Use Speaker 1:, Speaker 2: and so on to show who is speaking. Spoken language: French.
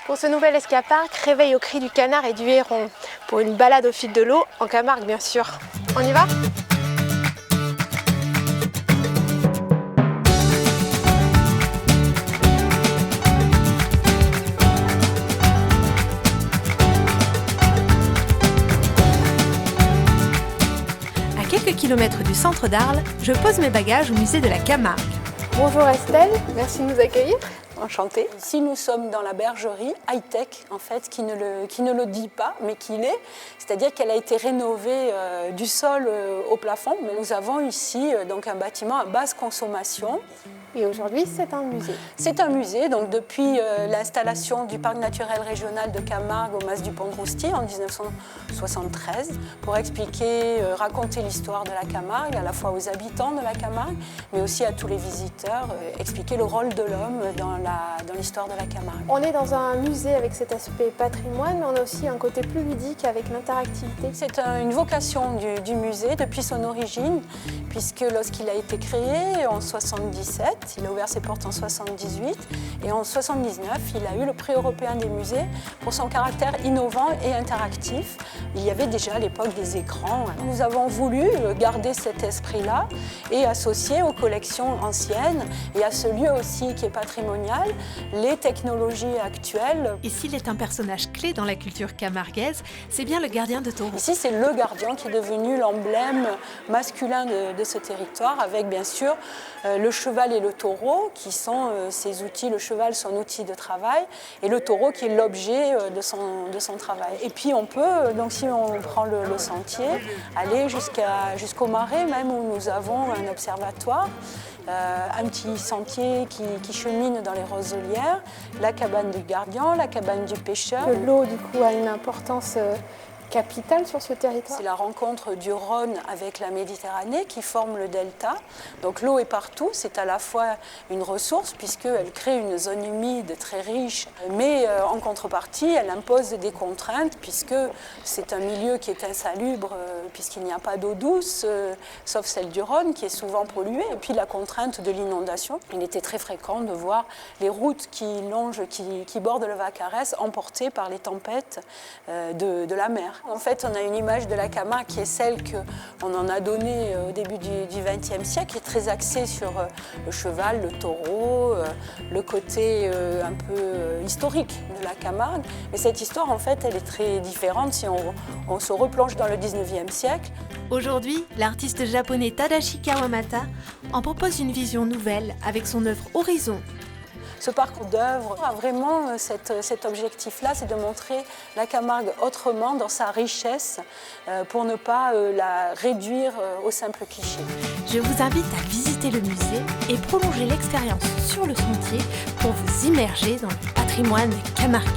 Speaker 1: Pour ce nouvel escapark, réveil au cri du canard et du héron. Pour une balade au fil de l'eau, en Camargue bien sûr. On y va ?
Speaker 2: À quelques kilomètres du centre d'Arles, je pose mes bagages au musée de la Camargue.
Speaker 1: Bonjour Estelle, merci de nous accueillir.
Speaker 3: Enchantée. Ici, nous sommes dans la bergerie high-tech, en fait, qui ne le dit pas, mais qui l'est. C'est-à-dire qu'elle a été rénovée du sol au plafond. Mais nous avons ici donc un bâtiment à basse consommation.
Speaker 1: Et aujourd'hui, c'est un musée.
Speaker 3: C'est un musée, donc depuis l'installation du parc naturel régional de Camargue au Mas du Pont-de-Rousty en 1973, pour expliquer, raconter l'histoire de la Camargue, à la fois aux habitants de la Camargue, mais aussi à tous les visiteurs, expliquer le rôle de l'homme dans l'histoire de la Camargue.
Speaker 1: On est dans un musée avec cet aspect patrimoine, mais on a aussi un côté plus ludique avec l'interactivité.
Speaker 3: C'est une vocation du musée depuis son origine, puisque lorsqu'il a été créé en 1977, il a ouvert ses portes en 1978 et en 1979, il a eu le prix européen des musées pour son caractère innovant et interactif. Il y avait déjà à l'époque des écrans. Nous avons voulu garder cet esprit-là et associer aux collections anciennes et à ce lieu aussi qui est patrimonial, les technologies actuelles.
Speaker 2: Et s'il est un personnage clé dans la culture camarguaise, c'est bien le gardien de taureau.
Speaker 3: Ici, c'est le gardien qui est devenu l'emblème masculin de ce territoire, avec bien sûr le cheval et le taureau qui sont ses outils. Le cheval, son outil de travail, et le taureau qui est l'objet de son travail. Et puis on peut, donc si on prend le sentier, aller jusqu'au marais même où nous avons un observatoire, un petit sentier qui chemine dans les roselières, la cabane du gardien, la cabane du pêcheur.
Speaker 1: L'eau du coup a une importance capitale sur ce territoire.
Speaker 3: C'est la rencontre du Rhône avec la Méditerranée qui forme le delta. Donc l'eau est partout, c'est à la fois une ressource puisqu'elle crée une zone humide très riche, mais en contrepartie, elle impose des contraintes puisque c'est un milieu qui est insalubre puisqu'il n'y a pas d'eau douce, sauf celle du Rhône qui est souvent polluée. Et puis la contrainte de l'inondation. Il était très fréquent de voir les routes qui bordent le Vacarès emportées par les tempêtes de la mer. En fait, on a une image de la Camargue qui est celle qu'on en a donnée au début du XXe siècle, qui est très axée sur le cheval, le taureau, le côté un peu historique de la Camargue. Mais cette histoire, en fait, elle est très différente si on se replonge dans le XIXe siècle.
Speaker 2: Aujourd'hui, l'artiste japonais Tadashi Kawamata en propose une vision nouvelle avec son œuvre Horizon.
Speaker 3: Ce parcours d'œuvre a vraiment cet objectif-là, c'est de montrer la Camargue autrement dans sa richesse pour ne pas la réduire au simple cliché.
Speaker 2: Je vous invite à visiter le musée et prolonger l'expérience sur le sentier pour vous immerger dans le patrimoine camarguais.